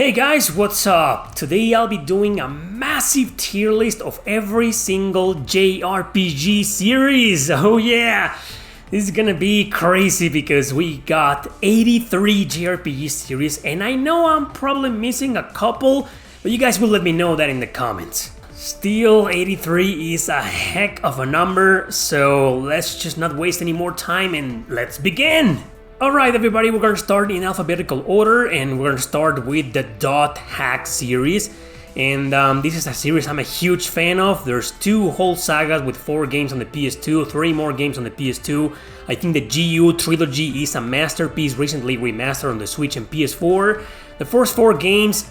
Hey guys, what's up? Today I'll be doing a massive tier list of every single JRPG series. Oh yeah! This is gonna be crazy because we got 83 JRPG series and I know I'm probably missing a couple, but you guys will let me know that in the comments. Still, 83 is a heck of a number, so let's just not waste any more time and let's begin! Alright everybody, we're gonna start in alphabetical order and we're gonna start with the Dot Hack series. And this is a series I'm a huge fan of. There's 2 whole sagas with 4 games on the PS2, 3 more games on the PS2. I think the GU trilogy is a masterpiece, recently remastered on the Switch and PS4. The first 4 games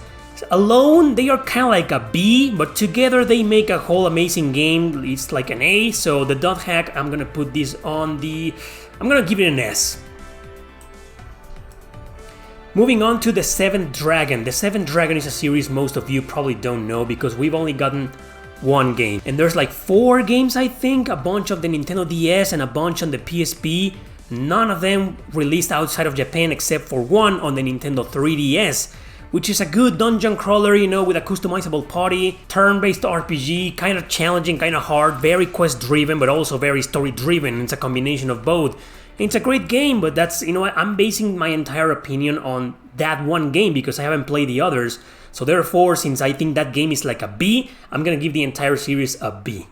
alone, they are kind of like a B, but together they make a whole amazing game. It's like an A, so the Dot Hack, I'm gonna put this on the... I'm gonna give it an S. Moving on to the Seventh Dragon. The Seventh Dragon is a series most of you probably don't know because we've only gotten 1 game. And there's like 4 games I think, a bunch of the Nintendo DS and a bunch on the PSP. None of them released outside of Japan except for 1 on the Nintendo 3DS. Which is a good dungeon crawler, you know, with a customizable party, turn-based RPG, kind of challenging, kind of hard, very quest-driven but also very story-driven. It's a combination of both. It's a great game, but that's, you know, I'm basing my entire opinion on that 1 game because I haven't played the others. So therefore, since I think that game is like a B, I'm gonna give the entire series a B.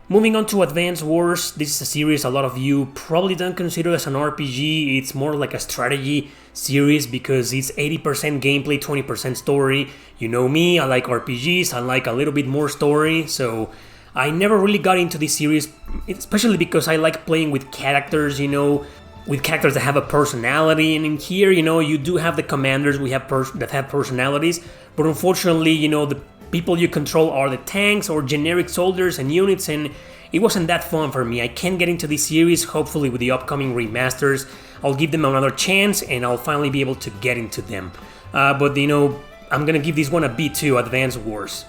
Moving on to Advance Wars, this is a series a lot of you probably don't consider as an RPG. It's more like a strategy series because it's 80% gameplay, 20% story. You know me, I like RPGs, I like a little bit more story, so I never really got into this series, especially because I like playing with characters, you know, with characters that have a personality. And in here, you know, you do have the commanders that have personalities, but unfortunately, you know, the people you control are the tanks or generic soldiers and units, and it wasn't that fun for me. I can't get into this series. Hopefully with the upcoming remasters, I'll give them another chance and I'll finally be able to get into them. But, you know, I'm gonna give this one a B too, Advance Wars.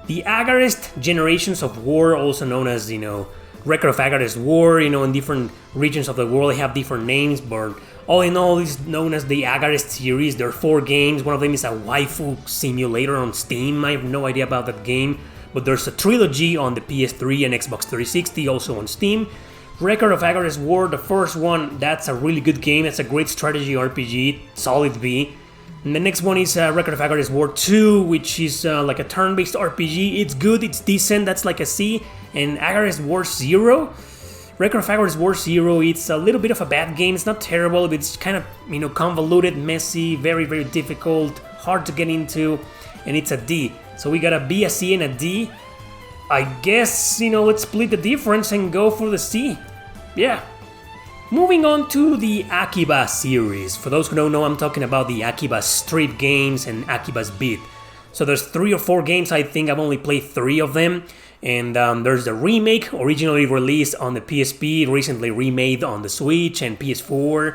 The Agarest Generations of War, also known as, you know, Record of Agarest War, you know, in different regions of the world they have different names, but all in all it's known as the Agarest series. There are 4 games, one of them is a waifu simulator on Steam. I have no idea about that game, but there's a trilogy on the PS3 and Xbox 360, also on Steam. Record of Agarest War, the first one, that's a really good game, it's a great strategy RPG, solid B. And the next one is Record of Agarest War 2, which is like a turn-based RPG. It's good, it's decent, that's like a C. And Agarest War 0, Record of Agarest War 0, it's a little bit of a bad game. It's not terrible, but it's kind of, you know, convoluted, messy, very, very difficult, hard to get into, and it's a D. So we got a B, a C, and a D. I guess, you know, let's split the difference and go for the C. Yeah. Moving on to the Akiba series. For those who don't know, I'm talking about the Akiba Street games and Akiba's Beat. So there's 3 or 4 games, I think I've only played 3 of them. And there's the remake, originally released on the PSP, recently remade on the Switch and PS4.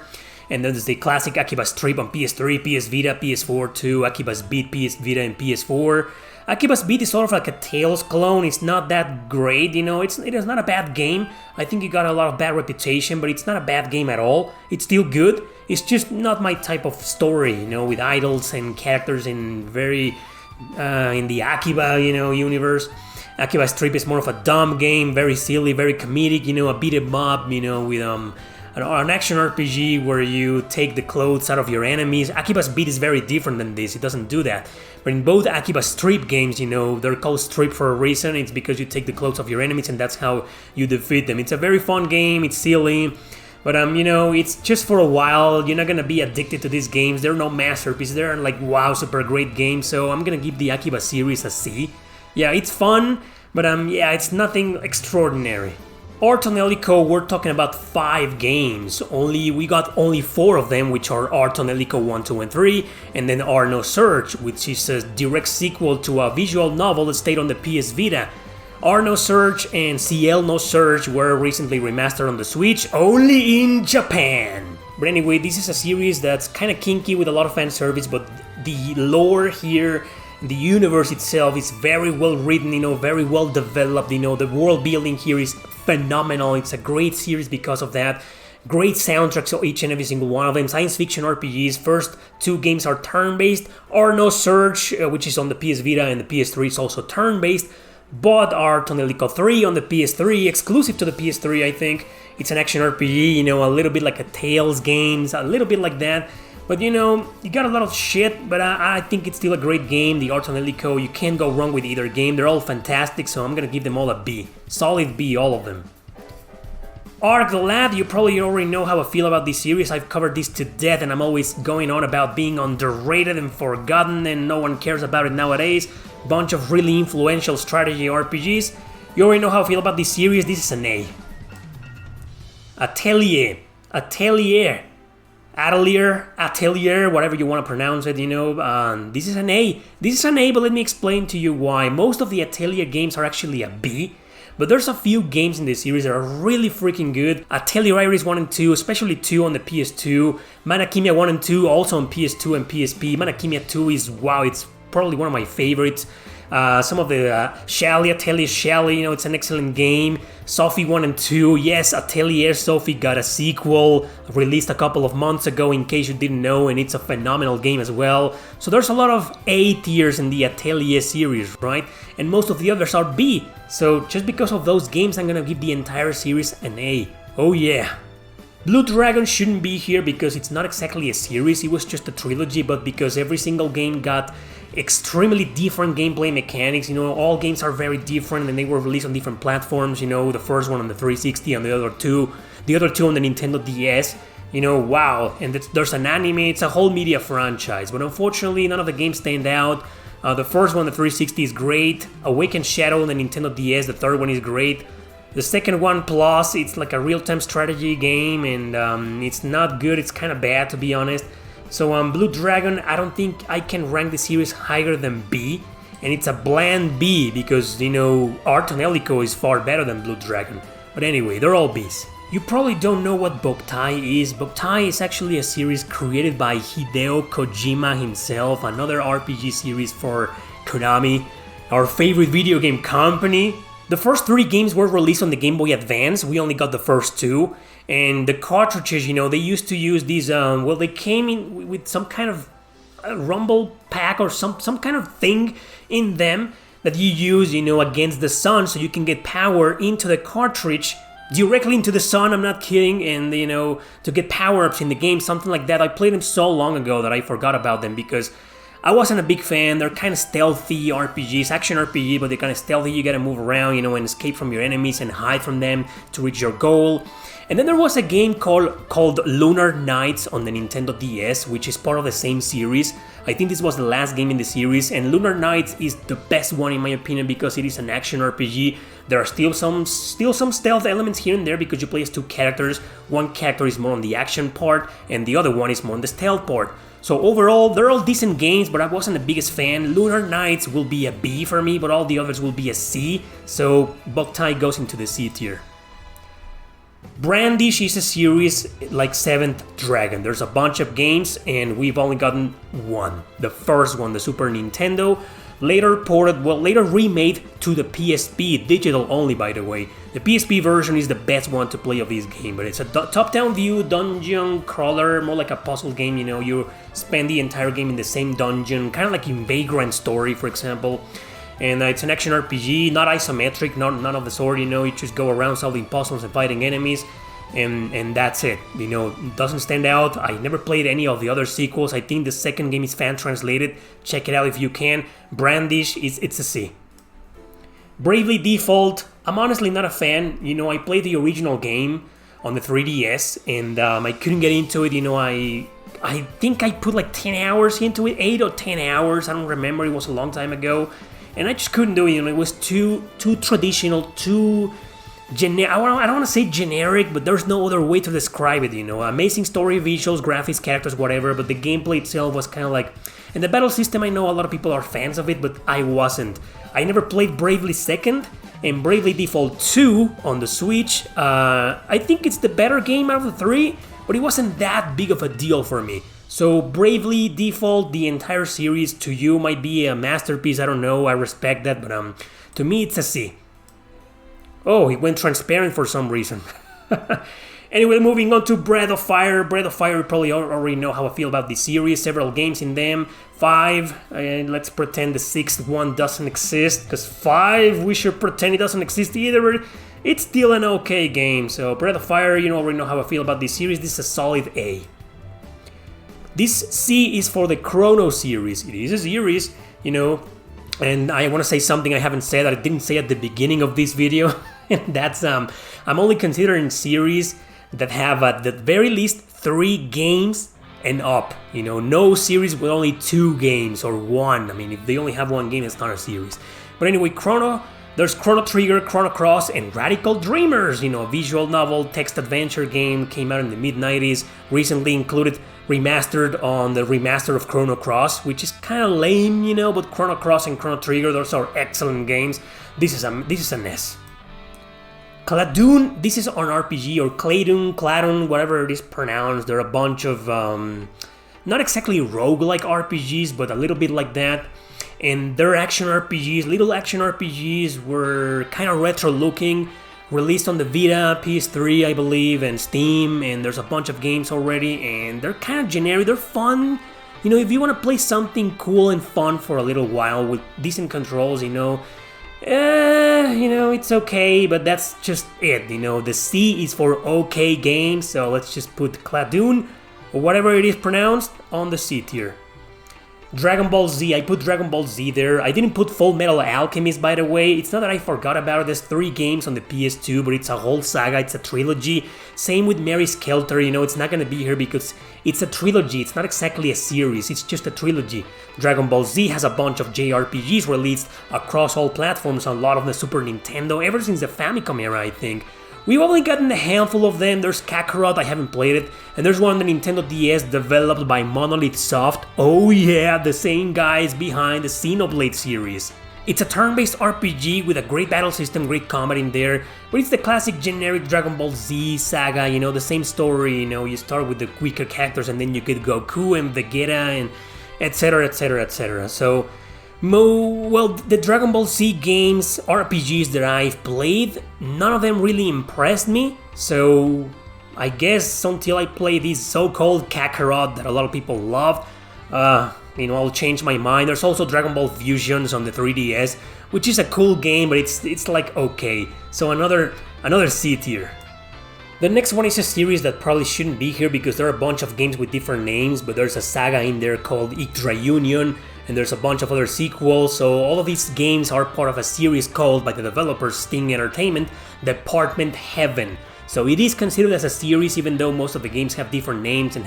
And then there's the classic Akiba's Trip on PS3, PS Vita, PS4 too, Akiba's Beat, PS Vita and PS4. Akiba's Beat is sort of like a Tales clone. It's not that great, you know, it is not a bad game. I think it got a lot of bad reputation, but it's not a bad game at all. It's still good. It's just not my type of story, you know, with idols and characters in the Akiba, you know, universe. Akiba's Trip is more of a dumb game, very silly, very comedic, you know, a beat 'em up, you know, with an action RPG where you take the clothes out of your enemies. Akiba's Beat is very different than this, it doesn't do that. But in both Akiba Strip games, you know, they're called Strip for a reason. It's because you take the clothes of your enemies and that's how you defeat them. It's a very fun game, it's silly, but you know, it's just for a while. You're not gonna be addicted to these games. They're no masterpieces, they're like wow, super great games, so I'm gonna give the Akiba series a C. Yeah, it's fun, but yeah, it's nothing extraordinary. Art on Elico, we're talking about 5 games. We got only 4 of them, which are Art on Elico 1, 2, and 3, and then Are No Search, which is a direct sequel to a visual novel that stayed on the PS Vita. Are No Search and CL No Search were recently remastered on the Switch, only in Japan. But anyway, this is a series that's kind of kinky with a lot of fan service, but the lore here, the universe itself is very well written, you know, very well developed, you know, the world building here is phenomenal. It's a great series because of that. Great soundtracks, so each and every single one of them. Science fiction RPGs. First two games are turn-based. Or No Surge, which is on the PS Vita, and the PS3 is also turn-based. But are Tonelico 3 on the PS3, exclusive to the PS3, I think. It's an action RPG, a little bit like a Tales games, a little bit like that. But you got a lot of shit, but I think it's still a great game. The Art on Helico, you can't go wrong with either game. They're all fantastic, so I'm gonna give them all a B. Solid B, all of them. Ark the Lad, you probably already know how I feel about this series. I've covered this to death, and I'm always going on about being underrated and forgotten, and no one cares about it nowadays. Bunch of really influential strategy RPGs. You already know how I feel about this series. This is an A. Atelier, whatever you want to pronounce it, this is an A. This is an A, but let me explain to you why. Most of the Atelier games are actually a B, but there's a few games in this series that are really freaking good. Atelier Iris 1 and 2, especially 2 on the PS2. Manakimia 1 and 2 also on PS2 and PSP. Manakimia 2 is, wow, it's probably one of my favorites. Some of the Atelier Shally, it's an excellent game. Sophie 1 and 2, yes, Atelier Sophie got a sequel released a couple of months ago, in case you didn't know, and it's a phenomenal game as well. So there's a lot of A tiers in the Atelier series, right? And most of the others are B. So just because of those games, I'm gonna give the entire series an A. Oh yeah. Blue Dragon shouldn't be here because it's not exactly a series, it was just a trilogy, but because every single game got extremely different gameplay mechanics, all games are very different and they were released on different platforms, the first one on the 360 and the other two on the Nintendo DS, wow, and there's an anime, it's a whole media franchise, but unfortunately none of the games stand out. The first one, the 360, is great. Awakened Shadow on the Nintendo DS, the third one is great. The second one, Plus, it's like a real-time strategy game, and it's not good, it's kind of bad to be honest. So Blue Dragon, I don't think I can rank the series higher than B, and it's a bland B because, Art on Helico is far better than Blue Dragon. But anyway, they're all Bs. You probably don't know what Boktai is. Boktai is actually a series created by Hideo Kojima himself, another RPG series for Konami, our favorite video game company. The first 3 games were released on the Game Boy Advance, we only got the first 2, and the cartridges, they used to use these, they came in with some kind of rumble pack or some kind of thing in them that you use, against the sun so you can get power into the cartridge, directly into the sun, I'm not kidding, and, to get power-ups in the game, something like that. I played them so long ago that I forgot about them because I wasn't a big fan. They're kind of stealthy RPGs, action RPG, but they're kind of stealthy. You gotta move around, and escape from your enemies and hide from them to reach your goal. And then there was a game called Lunar Nights on the Nintendo DS, which is part of the same series. I think this was the last game in the series, and Lunar Nights is the best one in my opinion because it is an action RPG. There are still some stealth elements here and there because you play as 2 characters. One character is more on the action part, and the other one is more on the stealth part. So overall, they're all decent games, but I wasn't the biggest fan. Lunar Nights will be a B for me, but all the others will be a C. So Boktai goes into the C tier. Brandish is a series like 7th Dragon. There's a bunch of games, and we've only gotten one. The first one, the Super Nintendo, later remade to the PSP, digital only by the way. The PSP version is the best one to play of this game, but it's a top-down view dungeon crawler, more like a puzzle game, you spend the entire game in the same dungeon, kind of like in Vagrant Story, for example. And it's an action RPG, not isometric, none of the sort, you just go around solving puzzles and fighting enemies, and that's it. It doesn't stand out. I never played any of the other sequels. I think the second game is fan translated. Check it out if you can. Brandish, it's a C. Bravely Default, I'm honestly not a fan. I played the original game on the 3DS, and I couldn't get into it. I think I put like 10 hours into it, 8 or 10 hours, I don't remember, it was a long time ago. And I just couldn't do it, it was too traditional, too generic. I don't want to say generic, but there's no other way to describe it, Amazing story, visuals, graphics, characters, whatever, but the gameplay itself was kind of like... And the battle system, I know a lot of people are fans of it, but I wasn't. I never played Bravely Second, and Bravely Default 2 on the Switch. I think it's the better game out of the 3, but it wasn't that big of a deal for me. So Bravely Default, the entire series, to you might be a masterpiece, I don't know, I respect that, but to me it's a C. Oh, it went transparent for some reason. Anyway, moving on to Breath of Fire. Breath of Fire, you probably already know how I feel about this series. Several games in them. 5, and let's pretend the 6th one doesn't exist, because 5, we should pretend it doesn't exist either. It's still an okay game. So Breath of Fire, you already know how I feel about this series. This is a solid A. This C is for the Chrono series. It is a series, and I want to say something I haven't said that I didn't say at the beginning of this video. And that's, I'm only considering series that have at the very least 3 games and up. No series with only 2 games or 1. I mean, if they only have 1 game, it's not a series. But anyway, there's Chrono Trigger, Chrono Cross, and Radical Dreamers. A visual novel text adventure game, came out in the mid-90s, recently included remastered on the remaster of Chrono Cross, which is kind of lame, but Chrono Cross and Chrono Trigger, those are excellent games. This is an S. Cladoon, this is an RPG, or Cladoon, whatever it is pronounced. There are a bunch of, not exactly roguelike RPGs, but a little bit like that. And their action RPGs, little action RPGs, were kind of retro looking. Released on the Vita, PS3, I believe, and Steam, and there's a bunch of games already, and they're kind of generic, they're fun. If you want to play something cool and fun for a little while with decent controls, it's okay, but that's just it. The C is for okay games, so let's just put Cladoon, or whatever it is pronounced, on the C tier. Dragon Ball Z, I put Dragon Ball Z there. I didn't put Full Metal Alchemist, by the way. It's not that I forgot about it. There's 3 games on the PS2, but it's a whole saga, it's a trilogy. Same with Mary Skelter, it's not gonna be here because it's a trilogy. It's not exactly a series, it's just a trilogy. Dragon Ball Z has a bunch of JRPGs released across all platforms, a lot of the Super Nintendo, ever since the Famicom era, I think. We've only gotten a handful of them. There's Kakarot, I haven't played it, and there's one on the Nintendo DS developed by Monolith Soft. Oh yeah, the same guys behind the Xenoblade series. It's a turn-based RPG with a great battle system, great combat in there, but it's the classic generic Dragon Ball Z saga, the same story, you start with the weaker characters and then you get Goku and Vegeta and etc, etc, etc. So, the Dragon Ball Z games, RPGs that I've played, none of them really impressed me, so I guess until I play this so-called Kakarot that a lot of people love, I'll change my mind. There's also Dragon Ball Fusions on the 3DS, which is a cool game, but it's like okay, so another C tier. The next one is a series that probably shouldn't be here because there are a bunch of games with different names, but there's a saga in there called Yggdra Union, and there's a bunch of other sequels, so all of these games are part of a series called, by the developers Sting Entertainment, Department Heaven. So it is considered as a series, even though most of the games have different names and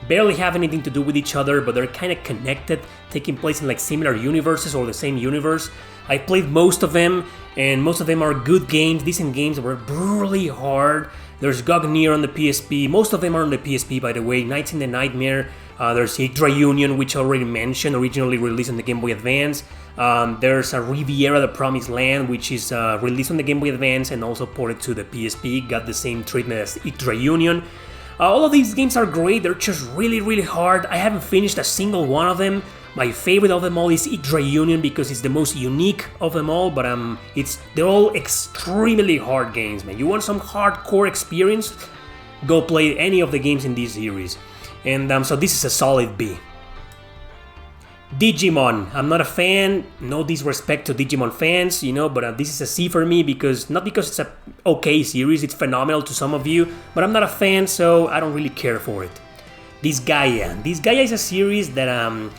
barely have anything to do with each other, but they're kind of connected, taking place in like similar universes or the same universe. I played most of them, and most of them are good games, decent games that were brutally hard. There's Gognir on the PSP, most of them are on the PSP by the way, Nights in the Nightmare. There's Yggdra Union, which I already mentioned, originally released on the Game Boy Advance. There's a Riviera the Promised Land, which is released on the Game Boy Advance and also ported to the PSP, got the same treatment as Yggdra Union. All of these games are great, they're just really, really hard. I haven't finished a single one of them. My favorite of them all is Yggdra Union because it's the most unique of them all, but they're all extremely hard games, man. You want some hardcore experience? Go play any of the games in this series. And so this is a solid B. Digimon, I'm not a fan, no disrespect to Digimon fans, but this is a C for me not because it's a okay series, it's phenomenal to some of you, but I'm not a fan, so I don't really care for it. Disgaea is a series that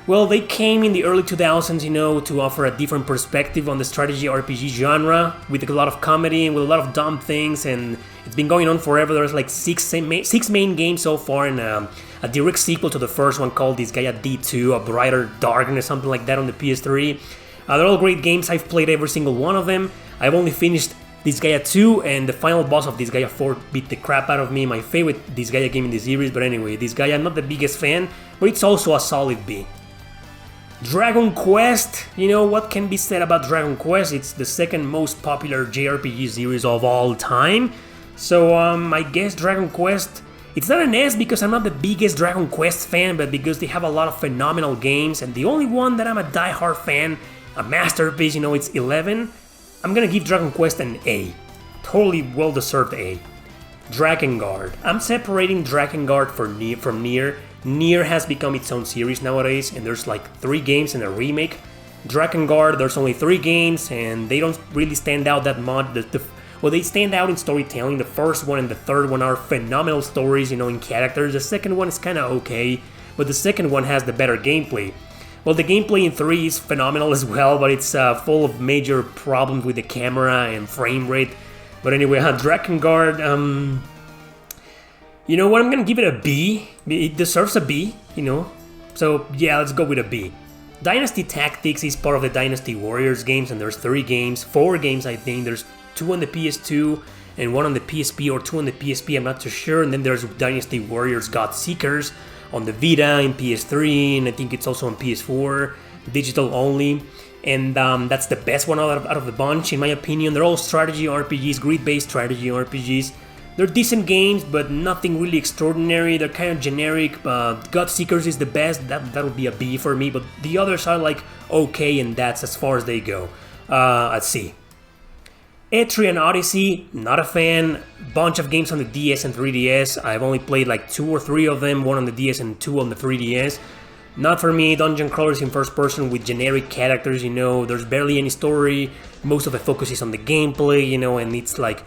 they came in the early 2000s, to offer a different perspective on the strategy RPG genre with a lot of comedy and with a lot of dumb things, and it's been going on forever. There's like six main games so far, and a direct sequel to the first one called Disgaea D2, A Brighter Darkness, something like that on the PS3. They're all great games. I've played every single one of them. I've only finished Disgaea 2, and the final boss of Disgaea 4 beat the crap out of me. My favorite Disgaea game in the series, but anyway, Disgaea, I'm not the biggest fan, but it's also a solid B. Dragon Quest, what can be said about Dragon Quest? It's the second most popular JRPG series of all time. So I guess Dragon Quest, it's not an S because I'm not the biggest Dragon Quest fan, but because they have a lot of phenomenal games, and the only one that I'm a diehard fan, a masterpiece, it's 11. I'm gonna give Dragon Quest an A. Totally well-deserved A. Drakengard. I'm separating Drakengard from Nier. Nier has become its own series nowadays, and there's like 3 games and a remake. Drakengard, there's only 3 games, and they don't really stand out that much. Well, they stand out in storytelling. The first one and the third one are phenomenal stories, in characters. The second one is kind of okay, but the second one has the better gameplay. Well, the gameplay in 3 is phenomenal as well, but it's full of major problems with the camera and frame rate. But anyway, Drakengard, you know what, I'm gonna give it a B. It deserves a B, So yeah, let's go with a B. Dynasty Tactics is part of the Dynasty Warriors games, and there's 4 games I think. There's 2 on the PS2 and 1 on the PSP, or 2 on the PSP, I'm not too sure. And then there's Dynasty Warriors God Seekers on the Vita and PS3, and I think it's also on PS4, digital only. And that's the best one out of the bunch, in my opinion. They're all strategy RPGs, grid-based strategy RPGs. They're decent games, but nothing really extraordinary. They're kind of generic. God Seekers is the best. That would be a B for me. But the others are like okay, and that's as far as they go. Let's see. Etrian Odyssey, not a fan. Bunch of games on the DS and 3DS. I've only played like 2 or 3 of them. 1 on the DS and 2 on the 3DS. Not for me. Dungeon crawlers in first person with generic characters. There's barely any story. Most of the focus is on the gameplay. And it's like,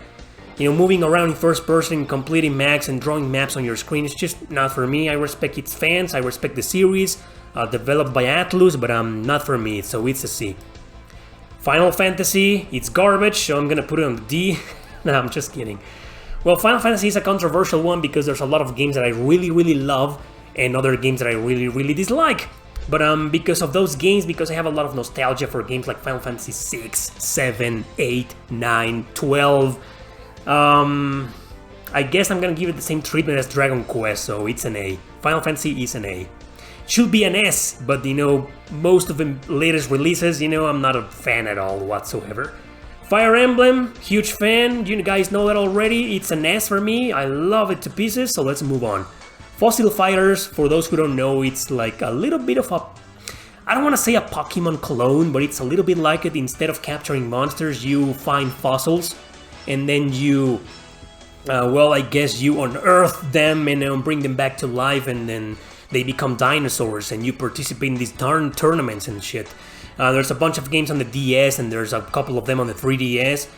moving around in first person, completing maps and drawing maps on your screen. It's just not for me. I respect its fans. I respect the series, developed by Atlus, but not for me. So it's a C. Final Fantasy, it's garbage, so I'm gonna put it on the D. No, I'm just kidding. Well, Final Fantasy is a controversial one because there's a lot of games that I really, really love and other games that I really, really dislike. But because of those games, because I have a lot of nostalgia for games like Final Fantasy 6, 7, 8, 9, 12, I guess I'm gonna give it the same treatment as Dragon Quest, so it's an A. Final Fantasy is an A. Should be an S, but most of the latest releases, I'm not a fan at all whatsoever. Fire Emblem, huge fan, you guys know that already, it's an S for me, I love it to pieces, so let's move on. Fossil Fighters, for those who don't know, it's like a little bit of I don't want to say a Pokemon clone, but it's a little bit like it. Instead of capturing monsters, you find fossils, and then you, I guess you unearth them and bring them back to life, and then they become dinosaurs, and you participate in these tournaments and shit. There's a bunch of games on the DS, and there's a couple of them on the 3DS.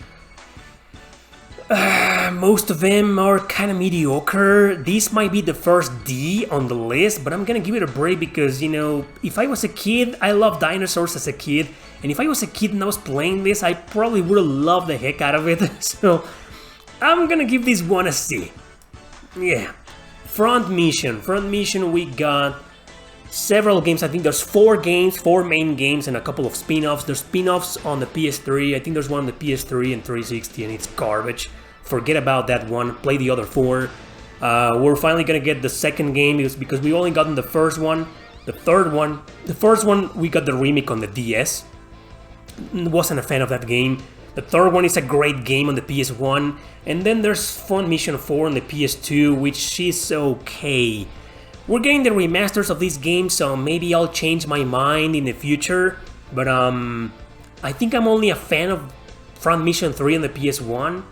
Most of them are kind of mediocre. This might be the first D on the list, but I'm gonna give it a break because, if I was a kid, I loved dinosaurs as a kid, and if I was a kid and I was playing this, I probably would have loved the heck out of it, so I'm gonna give this one a C. Yeah. Front Mission, we got several games. I think there's 4 main games, and a couple of spin-offs. There's spin-offs on the PS3. I think there's one on the PS3 and 360, and it's garbage. Forget about that one. Play the other 4. We're finally gonna get the second game because we only gotten the first one. The first one we got the remake on the DS. Wasn't a fan of that game. The third one is a great game on the PS1, and then there's Front Mission 4 on the PS2, which is okay. We're getting the remasters of these games, so maybe I'll change my mind in the future, but I think I'm only a fan of Front Mission 3 on the PS1,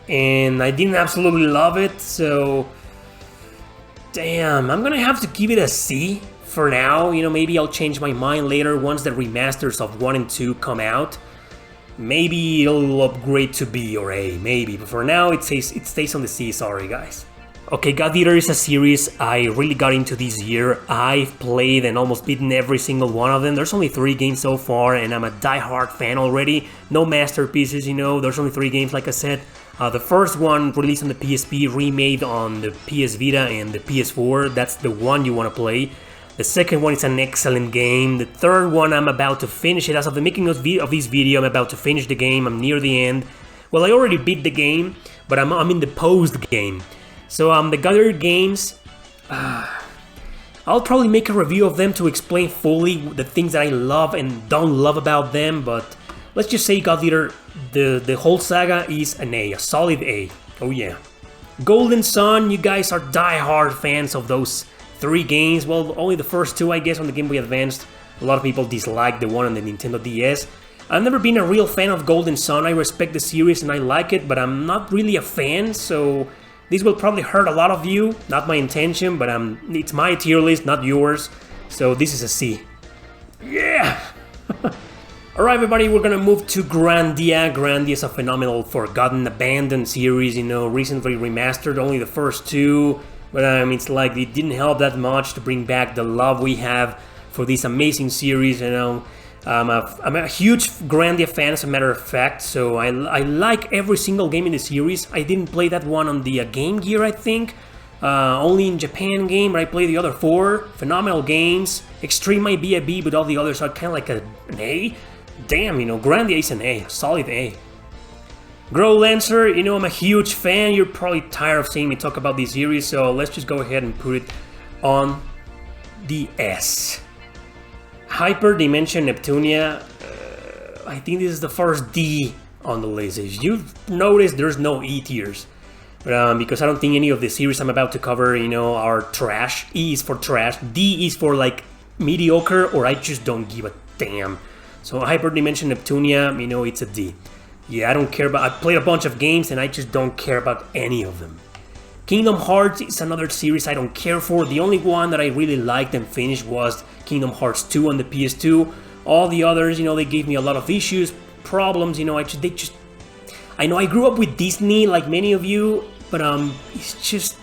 and I didn't absolutely love it, so damn, I'm gonna have to give it a C for now. Maybe I'll change my mind later once the remasters of 1 and 2 come out. Maybe it'll upgrade to B or A, maybe, but for now it stays on the C, sorry guys. Okay, God Eater is a series I really got into this year. I've played and almost beaten every single one of them. There's only 3 games so far, and I'm a die-hard fan already. No masterpieces, there's only 3 games like I said. The first one released on the PSP, remade on the PS Vita and the PS4, that's the one you want to play. The second one is an excellent game. The third one, I'm about to finish it. As of the making of this video, I'm about to finish the game. I'm near the end. Well, I already beat the game, but I'm in the post-game. So, the Gather games, I'll probably make a review of them to explain fully the things that I love and don't love about them, but let's just say God Eater, the whole saga is an A, a solid A. Oh yeah. Golden Sun, you guys are die-hard fans of those 3 games, well, only the first 2 I guess on the Game Boy Advance. A lot of people dislike the one on the Nintendo DS. I've never been a real fan of Golden Sun. I respect the series and I like it, but I'm not really a fan, so This will probably hurt a lot of you, not my intention, but it's my tier list, not yours. So this is a C. Yeah! Alright everybody, we're gonna move to Grandia. Grandia is a phenomenal Forgotten Abandoned series, recently remastered, only the first two. But it's like it didn't help that much to bring back the love we have for this amazing series, I'm a huge Grandia fan, as a matter of fact, so I like every single game in the series. I didn't play that one on the Game Gear, I think. Only in Japan game, but I played the other 4. Phenomenal games. Extreme might be a B, but all the others are kind of like an A. Damn, Grandia is an A. Solid A. Grow Lancer, I'm a huge fan. You're probably tired of seeing me talk about this series, so let's just go ahead and put it on the S. Hyperdimension Neptunia, I think this is the first D on the list. If you've noticed, there's no E tiers. Because I don't think any of the series I'm about to cover, are trash. E is for trash, D is for like mediocre, or I just don't give a damn. So Hyperdimension Neptunia, it's a D. Yeah, I don't care about, I played a bunch of games and I just don't care about any of them. Kingdom Hearts is another series I don't care for. The only one that I really liked and finished was Kingdom Hearts 2 on the PS2. All the others, they gave me a lot of issues, problems, I know I grew up with Disney like many of you, but it's just,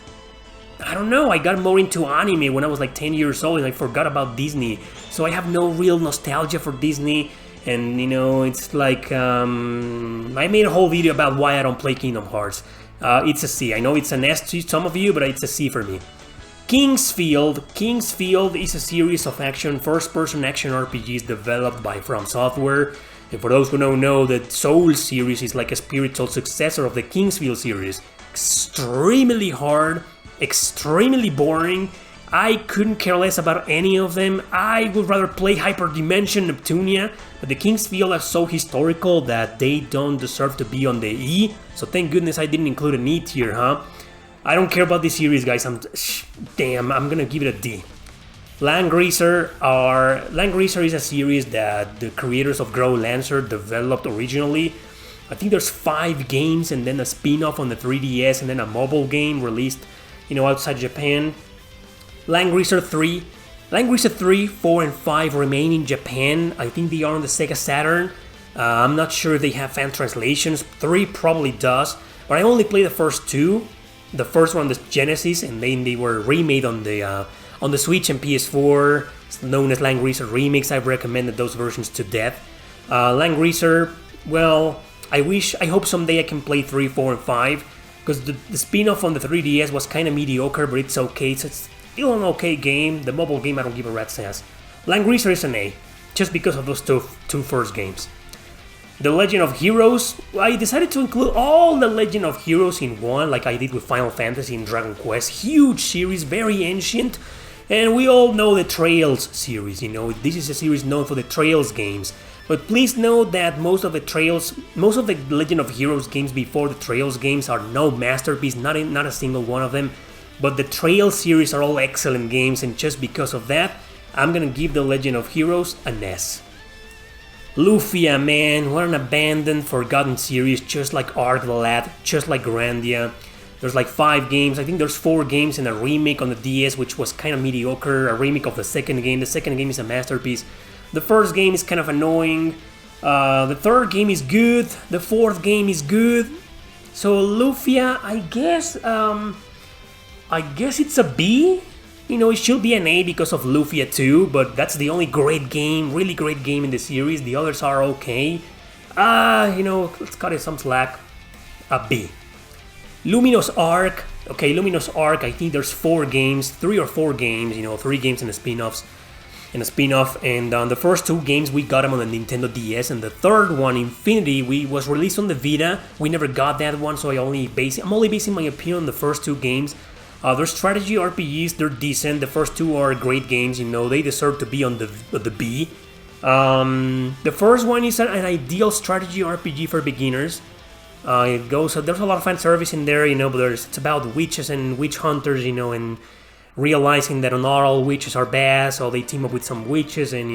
I don't know, I got more into anime when I was like 10 years old and I forgot about Disney. So I have no real nostalgia for Disney, and it's like, I made a whole video about why I don't play Kingdom Hearts. It's a C. I know it's an S to some of you, but it's a C for me. Kingsfield. Kingsfield is a series of first-person action RPGs developed by From Software. And for those who don't know, the Soul series is like a spiritual successor of the Kingsfield series. Extremely hard, extremely boring. I couldn't care less about any of them. I would rather play Hyperdimension Neptunia, but the Kingsfield are so historical that they don't deserve to be on the E, so thank goodness I didn't include an E tier, huh? I don't care about this series, guys. I'm gonna give it a D. Langreaser is a series that the creators of Grow Lancer developed originally. I think there's 5 games and then a spin-off on the 3DS and then a mobile game released, outside Japan. Langreaser 3, 4, and 5 remain in Japan. I think they are on the Sega Saturn. I'm not sure if they have fan translations. 3 probably does, but I only played the first 2. The first one on the Genesis, and then they were remade on the Switch and PS4. It's known as Langreaser Remix. I've recommended those versions to death. Langreaser, well, I hope someday I can play 3, 4, and 5, because the spin-off on the 3DS was kind of mediocre, but it's okay. It's still an okay game. The mobile game, I don't give a rat's ass. Langreaser is an A, just because of those two first games. The Legend of Heroes, I decided to include all the Legend of Heroes in one, like I did with Final Fantasy and Dragon Quest. Huge series, very ancient, and we all know the Trails series, This is a series known for the Trails games. But please note that most of the Legend of Heroes games before the Trails games are no masterpiece, not a single one of them. But the Trails series are all excellent games, and just because of that, I'm gonna give the Legend of Heroes an S. Lufia, man, what an abandoned, forgotten series, just like Arc the Lad, just like Grandia. There's like 5 games, I think there's 4 games and a remake on the DS, which was kind of mediocre, a remake of the second game. The second game is a masterpiece. The first game is kind of annoying. The third game is good. The fourth game is good. So Lufia, I guess it's a B. It should be an A because of Lufia 2, but that's the only great game, really great game in the series. The others are okay. Let's cut it some slack. A B. Luminous Arc. Okay, Luminous Arc, I think there's 4 games, 3 or 4 games, 3 games and a spin-off. And the first 2 games we got them on the Nintendo DS, and the third one, Infinity, was released on the Vita. We never got that one, so I'm only basing my opinion on the first 2 games. They're strategy RPGs, they're decent. The first 2 are great games, they deserve to be on the B. The first one is an ideal strategy RPG for beginners. There's a lot of fan service in there, but it's about witches and witch hunters, and realizing that not all witches are bad, so they team up with some witches, and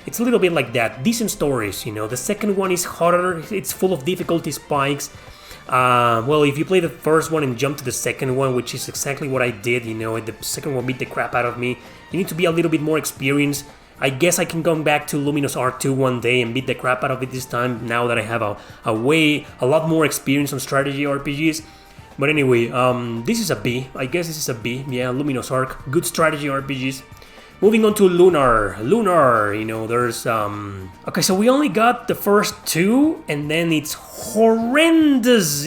it's a little bit like that. Decent stories, The second one is harder, it's full of difficulty spikes. Well, if you play the first one and jump to the second one, which is exactly what I did, the second one beat the crap out of me. You need to be a little bit more experienced. I guess I can come back to Luminous Arc 2 one day and beat the crap out of it this time, now that I have a lot more experience on strategy RPGs. But anyway, this is a B. I guess this is a B. Yeah, Luminous Arc. Good strategy RPGs. Moving on to Lunar. There's... Okay, so we only got the first two, and then it's horrendous,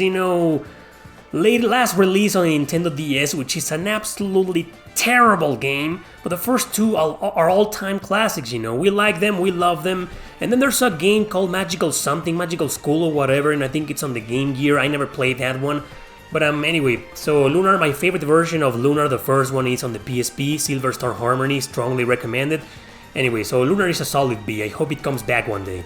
last release on the Nintendo DS, which is an absolutely terrible game. But the first two are all-time classics, We like them, we love them. And then there's a game called Magical School or whatever, and I think it's on the Game Gear. I never played that one. But anyway, so Lunar, my favorite version of Lunar, the first one is on the PSP, Silver Star Harmony, strongly recommended. Anyway, so Lunar is a solid B, I hope it comes back one day.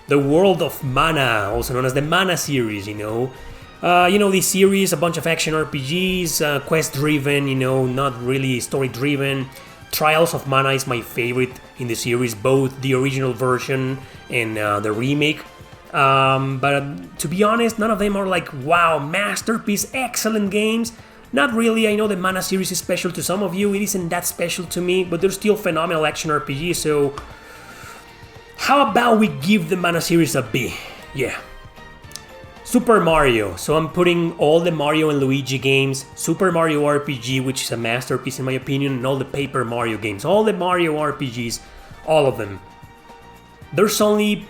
The World of Mana, also known as the Mana series, this series, a bunch of action RPGs, quest-driven, not really story-driven. Trials of Mana is my favorite in the series, both the original version and the remake. But to be honest, none of them are like, wow, masterpiece, excellent games. Not really. I know the Mana series is special to some of you. It isn't that special to me, but they're still phenomenal action RPGs. So how about we give the Mana series a B? Yeah. Super Mario. So I'm putting all the Mario and Luigi games, Super Mario RPG, which is a masterpiece in my opinion, and all the Paper Mario games. All the Mario RPGs, all of them. There's only...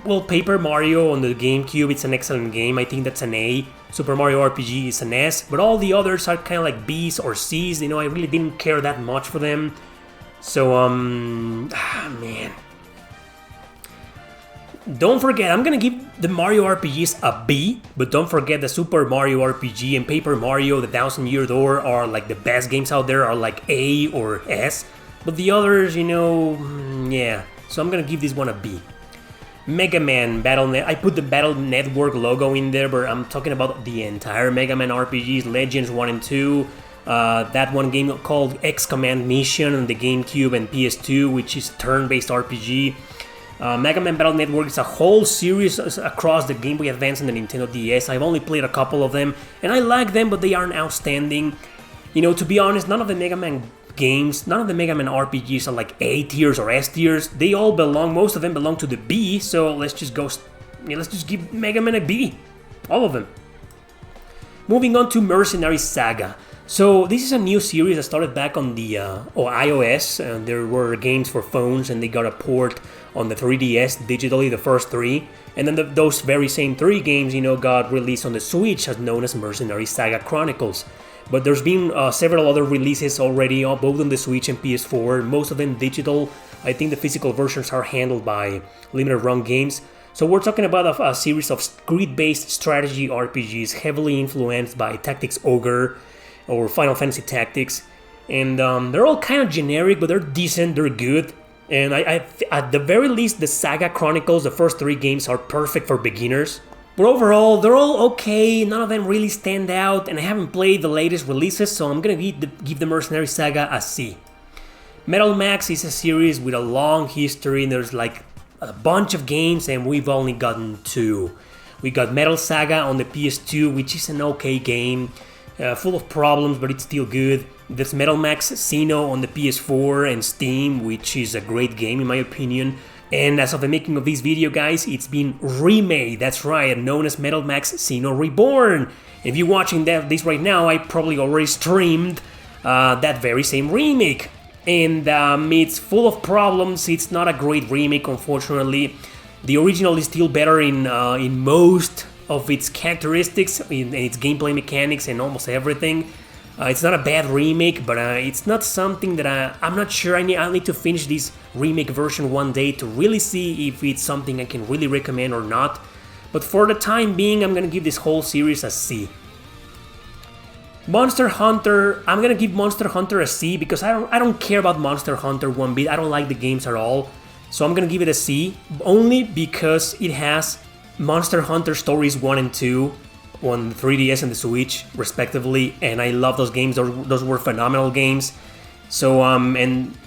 Well, Paper Mario on the GameCube, it's an excellent game. I think that's an A. Super Mario RPG is an S. But all the others are kind of like B's or C's. I really didn't care that much for them. So, man. Don't forget, I'm gonna give the Mario RPGs a B. But don't forget the Super Mario RPG and Paper Mario, the Thousand Year Door are like the best games out there, are like A or S. But the others, yeah. So I'm gonna give this one a B. Mega Man Battle.net. I put the Battle Network logo in there, but I'm talking about the entire Mega Man RPGs, Legends 1 and 2. That one game called X Command Mission on the GameCube and PS2, which is turn-based RPG. Mega Man Battle Network is a whole series across the Game Boy Advance and the Nintendo DS. I've only played a couple of them, and I like them, but they aren't outstanding. To be honest, none of the Mega Man games, none of the Mega Man RPGs are like A tiers or S tiers. They all most of them belong to the B, so let's just give Mega Man a B. All of them. Moving on to Mercenary Saga. So this is a new series that started back on the iOS. There were games for phones and they got a port on the 3DS digitally, the first three. And then those very same three games, got released on the Switch as known as Mercenary Saga Chronicles. But there's been several other releases already, both on the Switch and PS4, most of them digital. I think the physical versions are handled by Limited Run Games. So we're talking about a series of grid-based strategy RPGs heavily influenced by Tactics Ogre or Final Fantasy Tactics. And they're all kind of generic, but they're decent, they're good. And I at the very least, the Saga Chronicles, the first three games, are perfect for beginners. But overall, they're all okay, none of them really stand out, and I haven't played the latest releases, so I'm gonna give the Mercenary Saga a C. Metal Max is a series with a long history, and there's like a bunch of games, and we've only gotten two. We got Metal Saga on the PS2, which is an okay game, full of problems, but it's still good. There's Metal Max Xeno on the PS4 and Steam, which is a great game in my opinion. And as of the making of this video, guys, it's been remade, that's right, known as Metal Max Xeno Reborn. If you're watching this right now, I probably already streamed that very same remake. And it's full of problems, it's not a great remake, unfortunately. The original is still better in most of its characteristics, in its gameplay mechanics and almost everything. It's not a bad remake, but it's not something that I'm not sure. I'll need to finish this remake version one day to really see if it's something I can really recommend or not. But for the time being, I'm gonna give this whole series a C. Monster Hunter, I'm gonna give Monster Hunter a C because I don't care about Monster Hunter one bit. I don't like the games at all. So I'm gonna give it a C, only because it has Monster Hunter Stories 1 and 2 on the 3DS and the Switch, respectively, and I love those games. Those were phenomenal games. So, and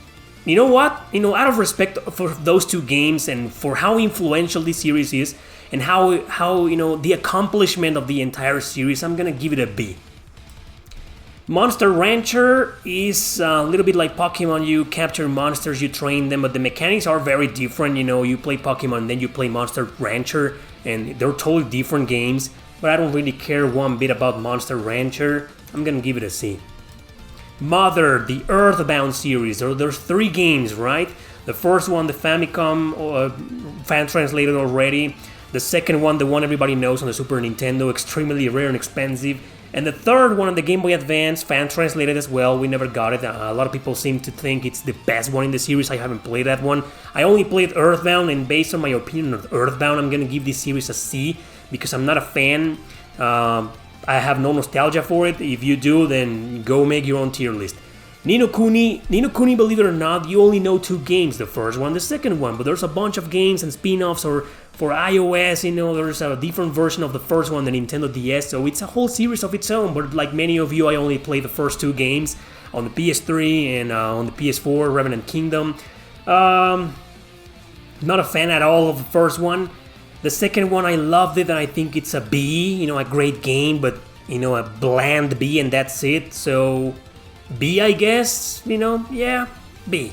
you know what? Out of respect for those two games and for how influential this series is and how the accomplishment of the entire series, I'm gonna give it a B. Monster Rancher is a little bit like Pokemon. You capture monsters, you train them, but the mechanics are very different. You play Pokemon, then you play Monster Rancher, and they're totally different games. But I don't really care one bit about Monster Rancher. I'm gonna give it a C. Mother, the Earthbound series. There's 3 games, right? The first one, the Famicom, fan translated already. The second one, the one everybody knows on the Super Nintendo, extremely rare and expensive. And the third one on the Game Boy Advance, fan translated as well. We never got it. A lot of people seem to think it's the best one in the series. I haven't played that one. I only played Earthbound, and based on my opinion of Earthbound, I'm gonna give this series a C because I'm not a fan. I have no nostalgia for it. If you do, then go make your own tier list. Ni no Kuni, believe it or not, you only know 2 games. The first one, the second one, but there's a bunch of games and spin-offs for iOS, there's a different version of the first one, the Nintendo DS, so it's a whole series of its own, but like many of you, I only played the first 2 games on the PS3 and on the PS4, Revenant Kingdom. Not a fan at all of the first one. The second one, I loved it, and I think it's a B, a great game, but, a bland B, and that's it, so B, I guess, yeah, B.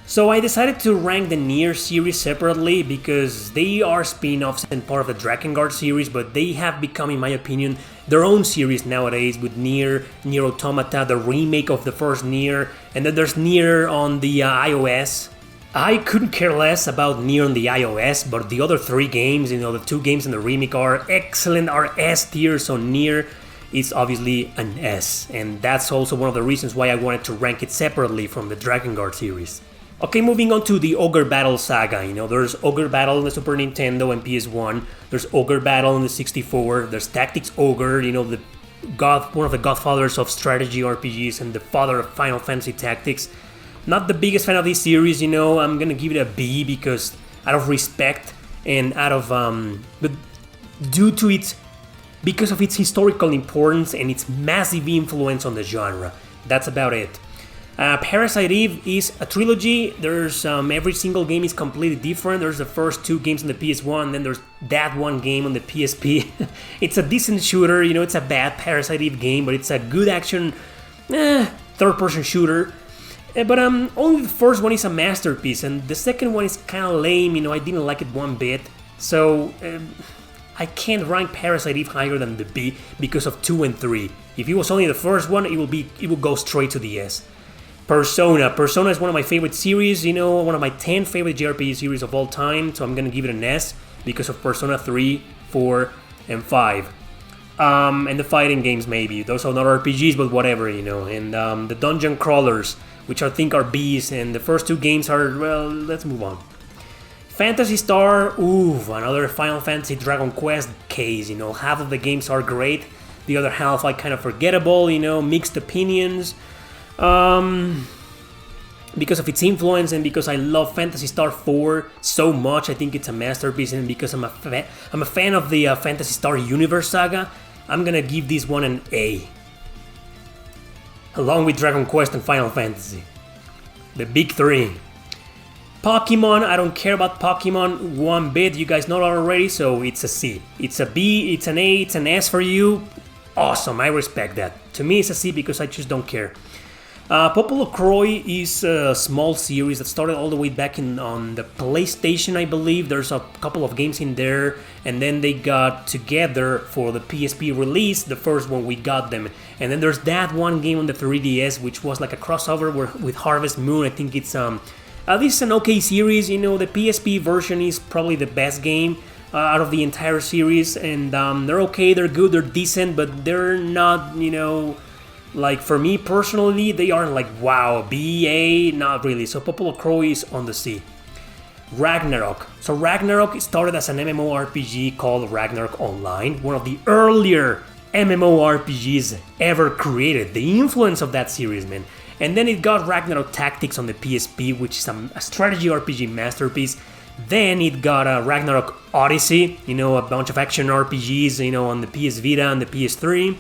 So I decided to rank the Nier series separately because they are spin-offs and part of the Drakengard series, but they have become, in my opinion, their own series nowadays with Nier Automata, the remake of the first Nier, and then there's Nier on the iOS. I couldn't care less about Nier on the iOS, but the other 3 games, the 2 games in the remake are excellent, are S tier, so Nier is obviously an S, and that's also one of the reasons why I wanted to rank it separately from the Drakengard series. Okay, moving on to the Ogre Battle saga. There's Ogre Battle on the Super Nintendo and PS1. There's Ogre Battle on the 64. There's Tactics Ogre, one of the godfathers of strategy RPGs and the father of Final Fantasy Tactics. Not the biggest fan of this series, I'm gonna give it a B because out of respect and but because of its historical importance and its massive influence on the genre. That's about it. Parasite Eve is a trilogy. There's every single game is completely different. There's the first 2 games on the PS1, then there's that one game on the PSP. It's a decent shooter, it's a bad Parasite Eve game, but it's a good action third-person shooter. But only the first one is a masterpiece, and the second one is kind of lame. I didn't like it one bit. So I can't rank Parasite Eve higher than the B because of 2 and 3. If it was only the first one, it will go straight to the S. Persona is one of my favorite series, one of my 10 favorite JRPG series of all time, so I'm gonna give it an S because of Persona 3, 4, and 5. And the fighting games maybe, those are not RPGs, but whatever, and the dungeon crawlers, which I think are Bs, and the first 2 games are, well, let's move on. Phantasy Star, another Final Fantasy Dragon Quest case, half of the games are great, the other half are kind of forgettable, mixed opinions. Because of its influence and because I love Phantasy Star 4 so much, I think it's a masterpiece, and because I'm a fan of the Phantasy Star Universe saga, I'm gonna give this one an A. Along with Dragon Quest and Final Fantasy. The big 3. Pokemon, I don't care about Pokemon one bit, you guys know that already, so it's a C. It's a B, it's an A, it's an S for you. Awesome, I respect that. To me it's a C because I just don't care. Popolo Croy is a small series that started all the way back on the PlayStation, I believe. There's a couple of games in there, and then they got together for the PSP release, the first one we got them. And then there's that one game on the 3DS, which was like a crossover with Harvest Moon. I think it's this is an okay series, the PSP version is probably the best game out of the entire series, and they're okay, they're good, they're decent, but they're not, like, for me personally, they aren't like, wow, B, A, not really. So Popolo Croy is on the C. Ragnarok. So Ragnarok started as an MMORPG called Ragnarok Online, one of the earlier MMORPGs ever created. The influence of that series, man. And then it got Ragnarok Tactics on the PSP, which is a strategy RPG masterpiece. Then it got Ragnarok Odyssey, a bunch of action RPGs, on the PS Vita and the PS3.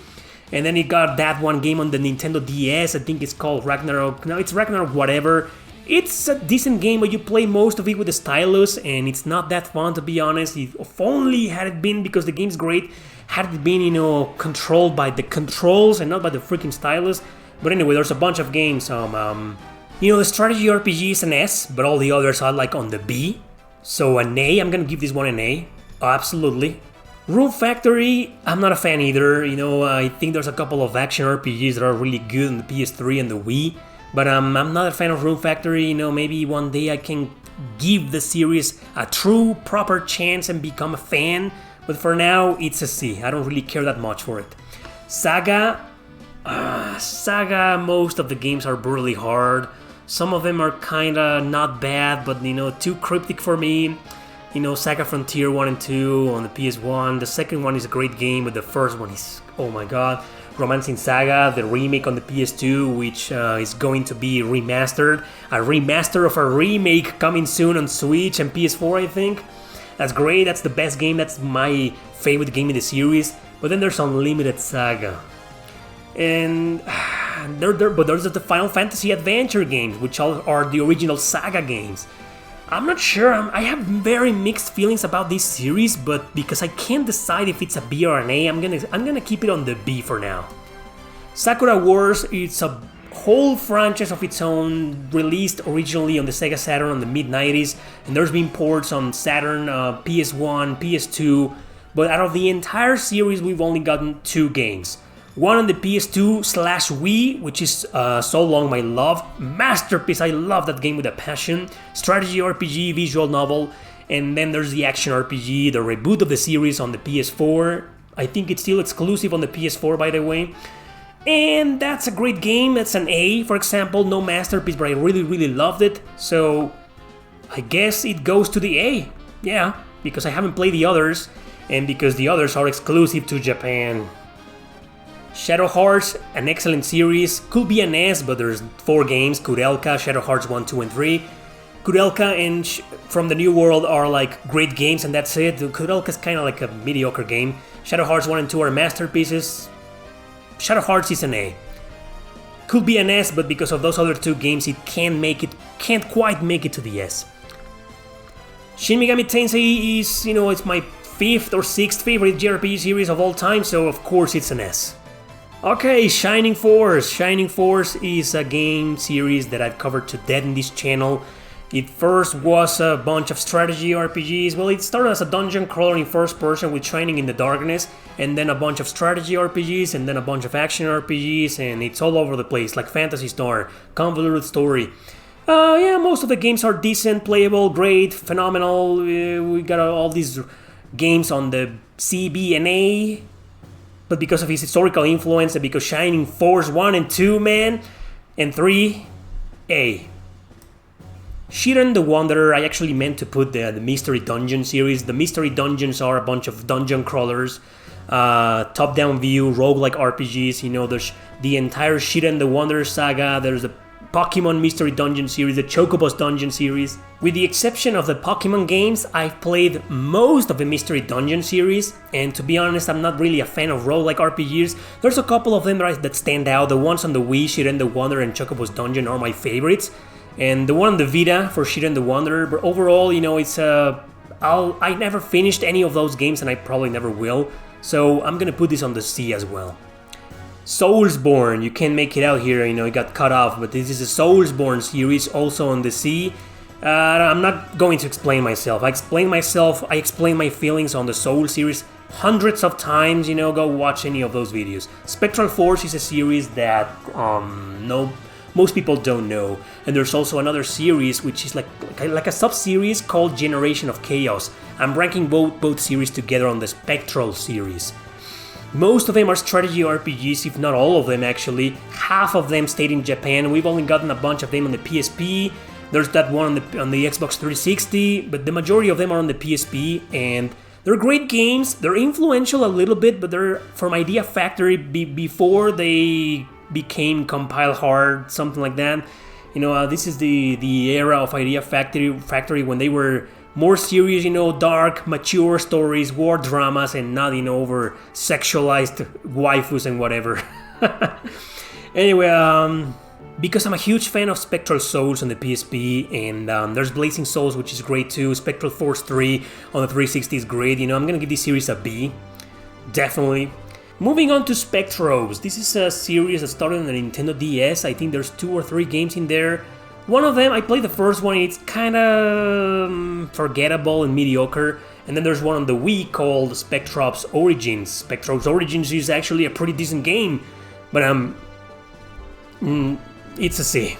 And then it got that one game on the Nintendo DS, I think it's called Ragnarok, no, it's Ragnarok whatever. It's a decent game, but you play most of it with the stylus, and it's not that fun, to be honest. If only had it been, because the game's great, had it been, controlled by the controls and not by the freaking stylus. But anyway, there's a bunch of games. The strategy RPG is an S, but all the others are like on the B. So an A, I'm gonna give this one an A. Absolutely. Rune Factory, I'm not a fan either. I think there's a couple of action RPGs that are really good on the PS3 and the Wii. But I'm not a fan of Rune Factory. Maybe one day I can give the series a true, proper chance and become a fan. But for now, it's a C. I don't really care that much for it. Saga, most of the games are brutally hard. Some of them are kinda not bad, but too cryptic for me. Saga Frontier 1 and 2 on the PS1. The second one is a great game, but the first one is, oh my god. Romancing Saga, the remake on the PS2, which is going to be remastered. A remaster of a remake coming soon on Switch and PS4, I think. That's great, that's the best game, that's my favorite game in the series. But then there's Unlimited Saga. And but there's the Final Fantasy Adventure games, which are the original Saga games. I'm not sure, I have very mixed feelings about this series, but because I can't decide if it's a B or an A, I'm gonna keep it on the B for now. Sakura Wars, it's a whole franchise of its own, released originally on the Sega Saturn in the mid-90s, and there's been ports on Saturn, PS1, PS2, but out of the entire series we've only gotten 2 games. One on the PS2/Wii, which is So Long My Love, masterpiece, I love that game with a passion, strategy RPG, visual novel, and then there's the action RPG, the reboot of the series on the PS4, I think it's still exclusive on the PS4 by the way, and that's a great game, that's an A for example, no masterpiece, but I really loved it, so I guess it goes to the A, yeah, because I haven't played the others, and because the others are exclusive to Japan. Shadow Hearts, an excellent series, could be an S, but there's 4 games, Kudelka, Shadow Hearts 1, 2, and 3. Kudelka and From the New World are like great games and that's it. Kudelka is kind of like a mediocre game. Shadow Hearts 1 and 2 are masterpieces. Shadow Hearts is an A. Could be an S, but because of those other 2 games it can't quite make it to the S. Shin Megami Tensei is, it's my 5th or 6th favorite JRPG series of all time, so of course it's an S. Okay, Shining Force. Shining Force is a game series that I've covered to death in this channel. It first was a bunch of strategy RPGs. Well, it started as a dungeon crawler in first person with Shining in the Darkness, and then a bunch of strategy RPGs, and then a bunch of action RPGs, and it's all over the place, like Phantasy Star, convoluted story. Yeah, most of the games are decent, playable, great, phenomenal. We got all these games on the C, B, and A. But because of his historical influence and because Shining Force 1 and 2, man, and 3, A. Shiren the Wanderer, I actually meant to put the Mystery Dungeon series. The Mystery Dungeons are a bunch of dungeon crawlers, top-down view, roguelike RPGs, there's the entire Shiren the Wanderer saga, there's the Pokemon Mystery Dungeon series, the Chocobo's Dungeon series. With the exception of the Pokemon games, I've played most of the Mystery Dungeon series, and to be honest, I'm not really a fan of roguelike RPGs. There's a couple of them that stand out. The ones on the Wii, Shiren the Wanderer and Chocobo's Dungeon are my favorites, and the one on the Vita for Shiren the Wanderer, but overall, it's I never finished any of those games, and I probably never will, so I'm gonna put this on the C as well. Soulsborne, you can't make it out here, it got cut off, but this is a Soulsborne series, also on the C. I'm not going to explain myself. I explain my feelings on the Soul series hundreds of times, go watch any of those videos. Spectral Force is a series that most people don't know. And there's also another series which is like a sub-series called Generation of Chaos. I'm ranking both series together on the Spectral series. Most of them are strategy RPGs, if not all of them actually. Half of them stayed in Japan. We've only gotten a bunch of them on the PSP. There's that one on the Xbox 360, but the majority of them are on the PSP, and they're great games. They're influential a little bit, but they're from Idea Factory before they became Compile Hard, something like that. This is the era of Idea Factory when they were more serious, dark, mature stories, war dramas, and not, over sexualized waifus and whatever. Anyway, because I'm a huge fan of Spectral Souls on the PSP, and there's Blazing Souls, which is great too. Spectral Force 3 on the 360 is great. I'm gonna give this series a B. Definitely. Moving on to Spectros. This is a series that started on the Nintendo DS. I think there's 2 or 3 games in there. One of them, I played the first one, it's kinda forgettable and mediocre. And then there's one on the Wii called Spectros Origins. Spectros Origins is actually a pretty decent game, but it's a C.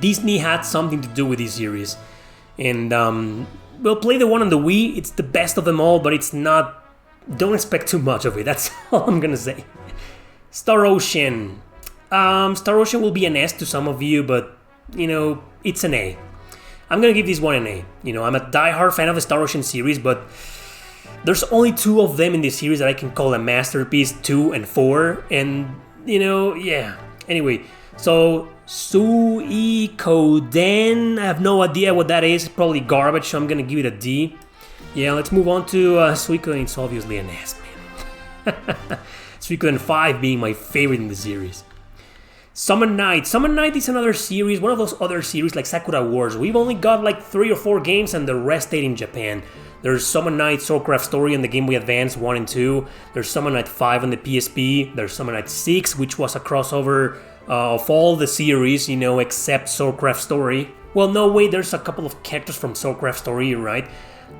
Disney had something to do with this series. And we'll play the one on the Wii. It's the best of them all, but it's not... Don't expect too much of it, that's all I'm gonna say. Star Ocean. Star Ocean will be an S to some of you, but, it's an A. I'm gonna give this one an A. I'm a die-hard fan of the Star Ocean series, but there's only 2 of them in this series that I can call a masterpiece, 2 and 4, and, yeah. Anyway, so Suikoden, I have no idea what that is, probably garbage, so I'm gonna give it a D. Yeah, let's move on to Suikoden. It's obviously an S, man. Suikoden 5 being my favorite in the series. Summon Night. Summon Night is another series, one of those other series like Sakura Wars. We've only got like 3 or 4 games and the rest stayed in Japan. There's Summon Night Soulcraft Story on the Game Boy Advance 1 and 2. There's Summon Night 5 on the PSP. There's Summon Night 6, which was a crossover of all the series, except Soulcraft Story. Well, no, wait, there's a couple of characters from Soulcraft Story, you're right.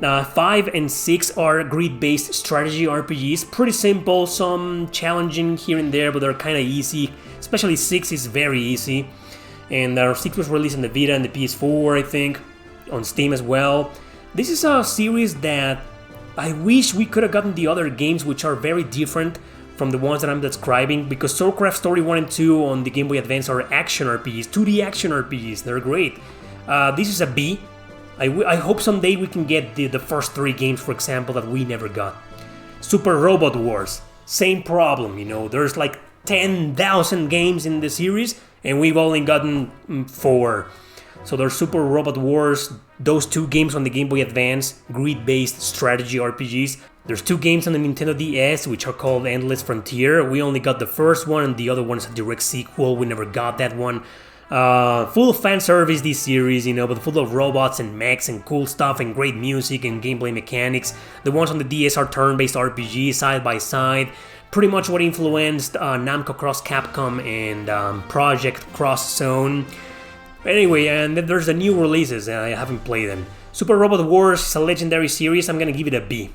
5 and 6 are grid-based strategy RPGs. Pretty simple, some challenging here and there, but they're kind of easy. Especially 6 is very easy. And 6 was released on the Vita and the PS4, I think, on Steam as well. This is a series that I wish we could have gotten the other games, which are very different from the ones that I'm describing, because Soulcraft Story 1 and 2 on the Game Boy Advance are action RPGs, 2D action RPGs, they're great. This is a B. I hope someday we can get the first 3 games, for example, that we never got. Super Robot Wars, same problem, there's like 10,000 games in the series, and we've only gotten 4. So there's Super Robot Wars, those 2 games on the Game Boy Advance, grid-based strategy RPGs. There's 2 games on the Nintendo DS, which are called Endless Frontier. We only got the first one, and the other one is a direct sequel. We never got that one. Full of fan service, this series, but full of robots and mechs and cool stuff and great music and gameplay mechanics. The ones on the DS are turn-based RPGs, side by side. Pretty much what influenced Namco Cross Capcom and Project Cross Zone. Anyway, and then there's the new releases, and I haven't played them. Super Robot Wars is a legendary series, I'm gonna give it a B.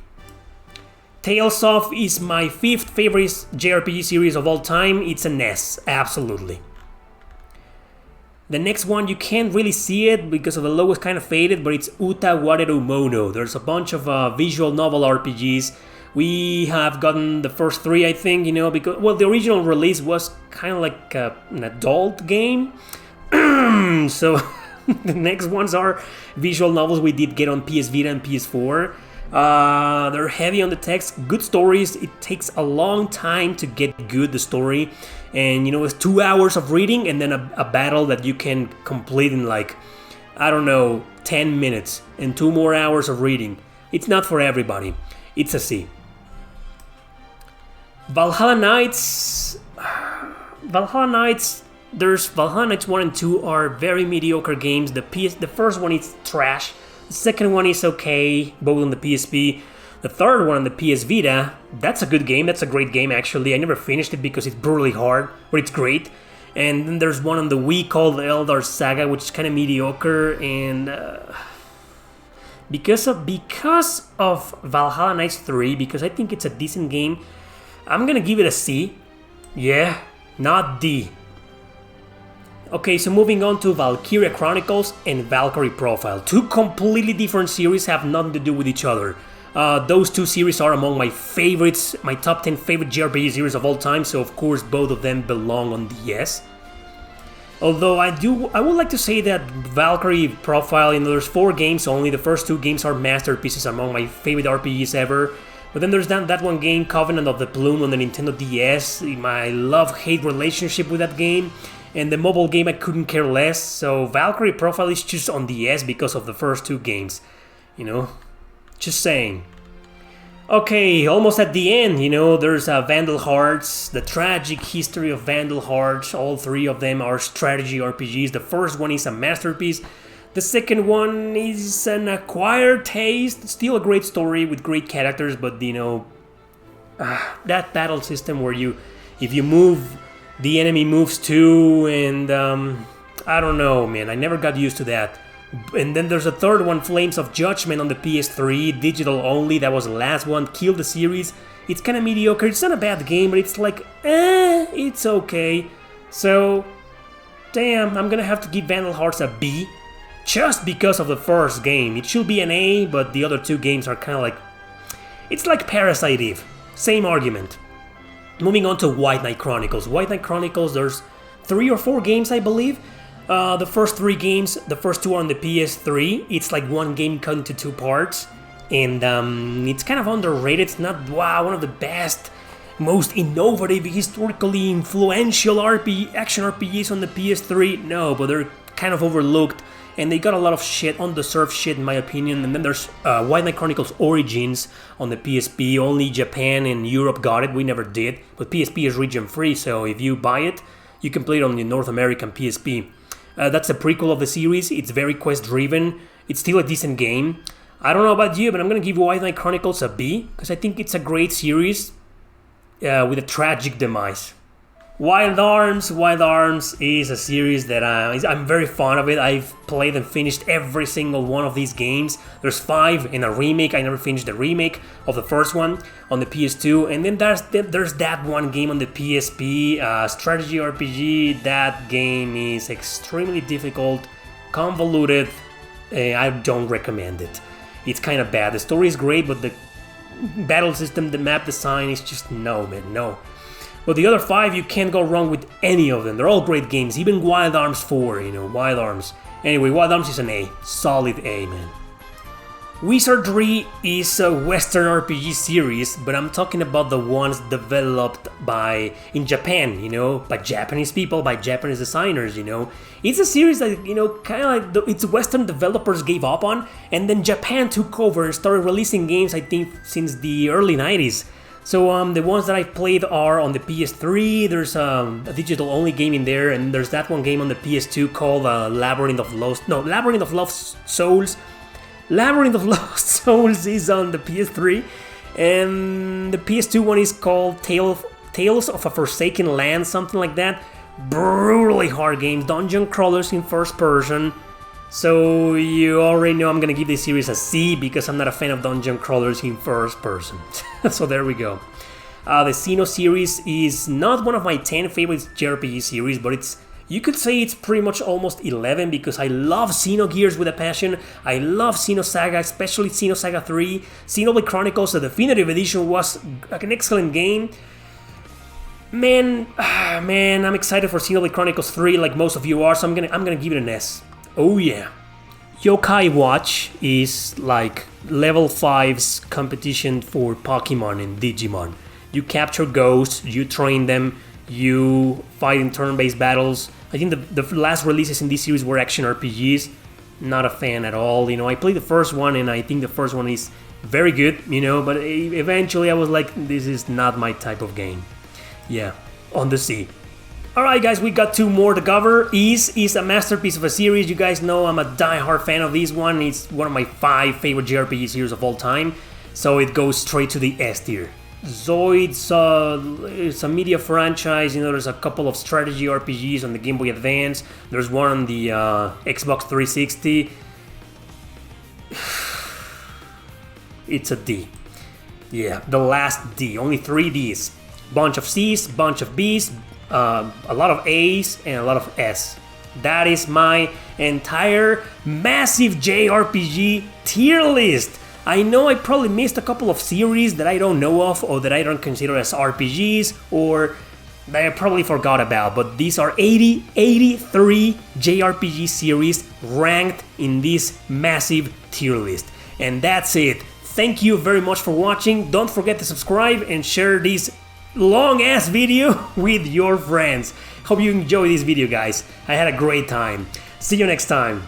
Tales of is my 5th favorite JRPG series of all time, it's an S, absolutely. The next one, you can't really see it because of the logo is kind of faded, but it's Uta Wareru Mono. There's a bunch of visual novel RPGs. We have gotten the first 3, I think, because, well, the original release was kind of like an adult game. So the next ones are visual novels we did get on PS Vita and PS4. They're heavy on the text, good stories. It takes a long time to get good, the story. And it's 2 hours of reading and then a battle that you can complete in 10 minutes and 2 more hours of reading. It's not for everybody. It's a C. Valhalla Knights. There's Valhalla Knights 1 and 2 are very mediocre games. The first one is trash. The second one is okay, both on the PSP. The third one on the PS Vita, that's a good game. That's a great game, actually. I never finished it because it's brutally hard, but it's great. And then there's one on the Wii called the Eldar Saga, which is kind of mediocre. And because of Valhalla Knights 3, because I think it's a decent game, I'm gonna give it a C. Yeah, not D. Okay, so moving on to Valkyria Chronicles and Valkyrie Profile. 2 completely different series, have nothing to do with each other. Those 2 series are among my favorites, my top 10 favorite JRPG series of all time, so of course both of them belong on DS. Although I would like to say that Valkyrie Profile, there's 4 games only, the first 2 games are masterpieces among my favorite RPGs ever. But then there's that one game, Covenant of the Plume on the Nintendo DS, my love-hate relationship with that game. and the mobile game I couldn't care less, so Valkyrie Profile is just on the S because of the first 2 games, you know, just saying. Okay, almost at the end, you know, there's Vandal Hearts, the tragic history of Vandal Hearts. All 3 of them are strategy RPGs. The first one is a masterpiece. The second one is an acquired taste. Still a great story with great characters, but you know, that battle system where if you move, the enemy moves too, and I don't know, man. I never got used to that. And then there's a third one, Flames of Judgment on the PS3, digital only. That was the last one. Killed the series. It's kind of mediocre. It's not a bad game, but it's like, it's okay. So, damn, I'm gonna have to give Vandal Hearts a B, just because of the first game. It should be an A, but the other 2 games are kind of like, it's like Parasite Eve. Same argument. Moving on to White Knight Chronicles. White Knight Chronicles, there's 3 or 4 games, I believe. The first 3 games, the first 2 are on the PS3. It's like one game cut into 2 parts, and it's kind of underrated. It's not, wow, one of the best, most innovative, historically influential action RPGs on the PS3. No, but they're kind of overlooked, and they got a lot of shit, undeserved shit in my opinion. And then there's White Knight Chronicles Origins on the PSP. Only Japan and Europe got it, we never did, but PSP is region free, so if you buy it, you can play it on the North American PSP. That's a prequel of the series. It's very quest driven. It's still a decent game. I don't know about you, but I'm gonna give White Knight Chronicles a B, because I think it's a great series with a tragic demise. Wild Arms is a series that I'm very fond of it. I've played and finished every single one of these games. There's 5 in a remake. I never finished the remake of the first one on the PS2. And then there's that one game on the PSP, strategy RPG. That game is extremely difficult, convoluted. I don't recommend it. It's kind of bad. The story is great, but the battle system, the map design is just no, man, no. But the other 5, you can't go wrong with any of them. They're all great games. Even Wild Arms 4, you know, Wild Arms. Anyway, Wild Arms is an A. Solid A, man. Wizardry is a Western RPG series, but I'm talking about the ones developed in Japan, you know, by Japanese people, by Japanese designers, you know. It's a series that, you know, kind of like its Western developers gave up on, and then Japan took over and started releasing games, I think, since the early 90s. So the ones that I've played are on the PS3, there's a digital-only game in there, and there's that one game on the PS2 called Labyrinth of Lost Souls. Labyrinth of Lost Souls is on the PS3, and the PS2 one is called Tales of a Forsaken Land, something like that. Brutally hard game, dungeon crawlers in first person. So you already know I'm gonna give this series a C because I'm not a fan of dungeon crawlers in first person. So there we go. The Xeno series is not one of my 10 favorite JRPG series, but you could say it's pretty much almost 11 because I love Xenogears with a passion. I love Xenosaga, especially Xenosaga 3. Xenoblade Chronicles, the definitive edition, was an excellent game. Man, I'm excited for Xenoblade Chronicles 3 like most of you are, so I'm gonna give it an S. Oh yeah. Yokai Watch is like level 5's competition for Pokemon and Digimon. You capture ghosts, you train them, you fight in turn-based battles. I think the last releases in this series were action RPGs. Not a fan at all, you know. I played the first one and I think the first one is very good, you know, but eventually I was like, this is not my type of game. Yeah, on the C. Alright guys, we got 2 more to cover. Is a masterpiece of a series. You guys know I'm a die-hard fan of this one. It's one of my 5 favorite JRPG series of all time. So it goes straight to the S tier. Zoids, it's a media franchise. You know, there's a couple of strategy RPGs on the Game Boy Advance. There's one on the Xbox 360. It's a D. Yeah, the last D. Only 3 Ds. Bunch of C's, bunch of B's, a lot of A's, and a lot of S. That is my entire massive JRPG tier list. I know I probably missed a couple of series that I don't know of or that I don't consider as RPGs or that I probably forgot about, but these are 83 JRPG series ranked in this massive tier list. And that's it. Thank you very much for watching. Don't forget to subscribe and share this long ass video with your friends. Hope you enjoyed this video, guys. I had a great time. See you next time.